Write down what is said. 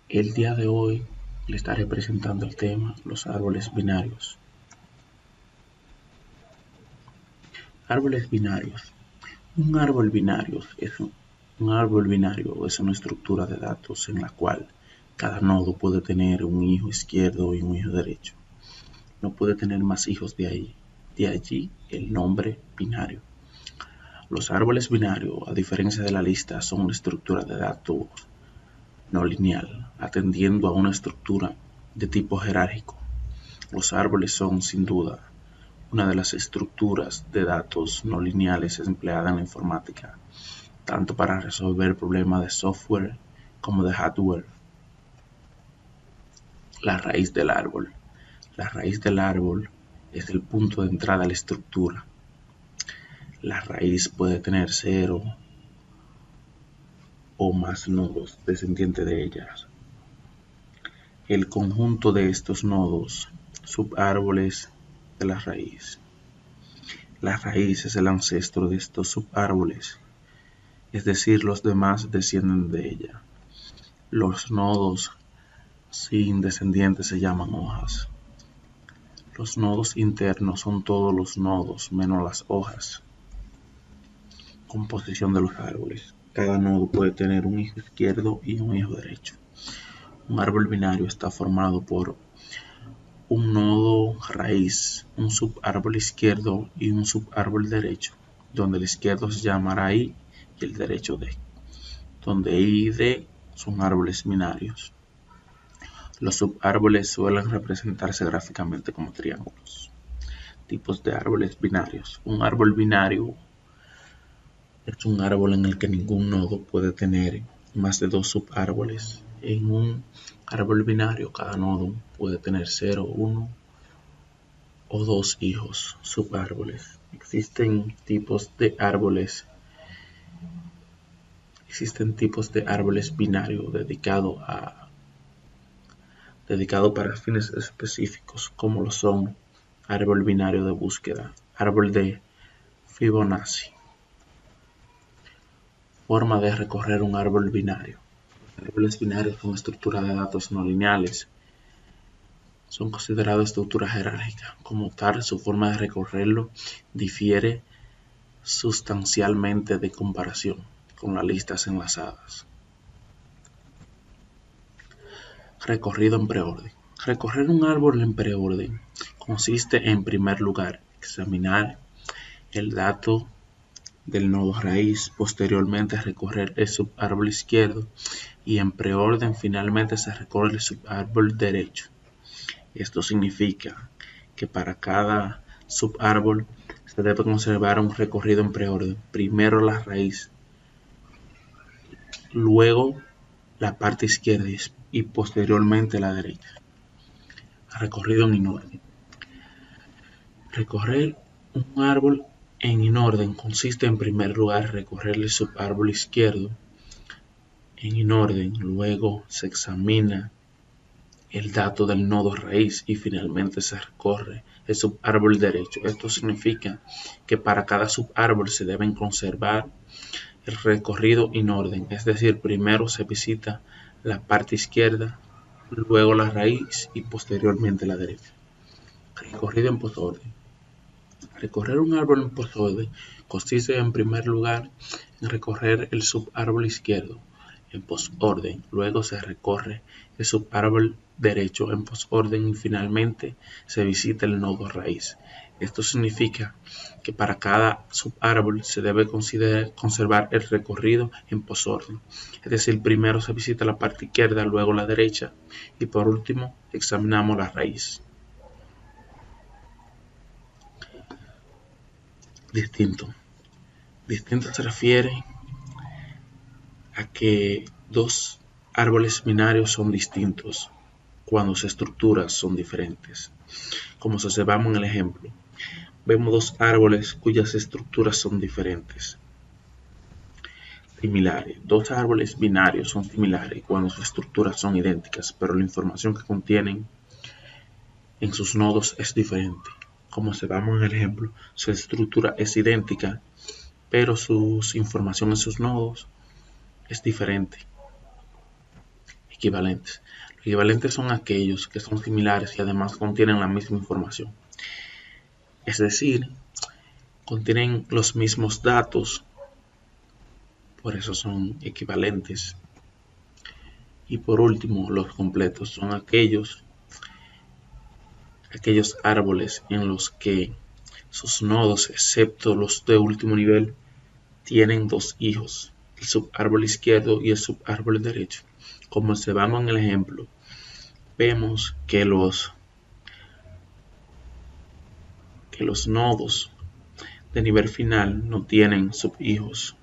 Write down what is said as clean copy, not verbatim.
El día de hoy le estaré presentando el tema los árboles binarios. Árboles binarios. Un árbol binario es una estructura de datos en la cual cada nodo puede tener un hijo izquierdo y un hijo derecho. No puede tener más hijos de ahí. De allí el nombre binario. Los árboles binarios, a diferencia de la lista, son una estructura de datos no lineal, atendiendo a una estructura de tipo jerárquico. Los árboles son, sin duda, una de las estructuras de datos no lineales empleada en la informática, tanto para resolver problemas de software como de hardware. La raíz del árbol. La raíz del árbol es el punto de entrada a la estructura. La raíz puede tener 0 o más nodos descendientes de ellas. El conjunto de estos nodos, subárboles de la raíz. La raíz es el ancestro de estos subárboles, es decir, los demás descienden de ella. Los nodos sin descendientes se llaman hojas. Los nodos internos son todos los nodos menos las hojas. Composición de los árboles. Cada nodo puede tener un hijo izquierdo y un hijo derecho. Un árbol binario está formado por un nodo raíz, un subárbol izquierdo y un subárbol derecho, donde el izquierdo se llamará I y el derecho D, donde I y D son árboles binarios. Los subárboles suelen representarse gráficamente como triángulos. Tipos de árboles binarios. Un árbol binario es un árbol en el que ningún nodo puede tener más de 2 subárboles. En un árbol binario, cada nodo puede tener 0, 1 o 2 hijos subárboles. Existen tipos de árboles binarios dedicados para fines específicos, como lo son árbol binario de búsqueda, árbol de Fibonacci. Forma de recorrer un árbol binario. Los árboles binarios son estructuras de datos no lineales. Son considerados estructuras jerárquicas. Como tal, su forma de recorrerlo difiere sustancialmente de comparación con las listas enlazadas. Recorrido en preorden. Recorrer un árbol en preorden consiste en primer lugar examinar el dato del nodo raíz, posteriormente recorrer el subárbol izquierdo y en preorden finalmente se recorre el subárbol derecho. Esto significa que para cada subárbol se debe conservar un recorrido en preorden. Primero la raíz, luego la parte izquierda y posteriormente la derecha. Recorrido en orden. Recorrer un árbol en orden consiste en primer lugar recorrer el subárbol izquierdo en orden, luego se examina el dato del nodo raíz y finalmente se recorre el subárbol derecho. Esto significa que para cada subárbol se deben conservar el recorrido en orden, es decir, primero se visita la parte izquierda, luego la raíz y posteriormente la derecha. Recorrido en posorden. Recorrer un árbol en posorden consiste en primer lugar en recorrer el subárbol izquierdo en posorden, luego se recorre el subárbol derecho en posorden y finalmente se visita el nodo raíz. Esto significa que para cada subárbol se debe conservar el recorrido en posorden, es decir, primero se visita la parte izquierda, luego la derecha y por último examinamos la raíz. Distinto. Distinto se refiere a que dos árboles binarios son distintos cuando sus estructuras son diferentes. Como se observamos en el ejemplo, vemos dos árboles cuyas estructuras son diferentes. Similares. Dos árboles binarios son similares cuando sus estructuras son idénticas, pero la información que contienen en sus nodos es diferente. Como observamos en el ejemplo, su estructura es idéntica, pero su información en sus nodos es diferente. equivalentes. Los equivalentes son aquellos que son similares y además contienen la misma información. Es decir, contienen los mismos datos, por eso son equivalentes. Y por último, los completos son aquellos árboles en los que sus nodos, excepto los de último nivel, tienen dos hijos, el subárbol izquierdo y el subárbol derecho. Como observamos en el ejemplo, vemos que los nodos de nivel final no tienen subhijos.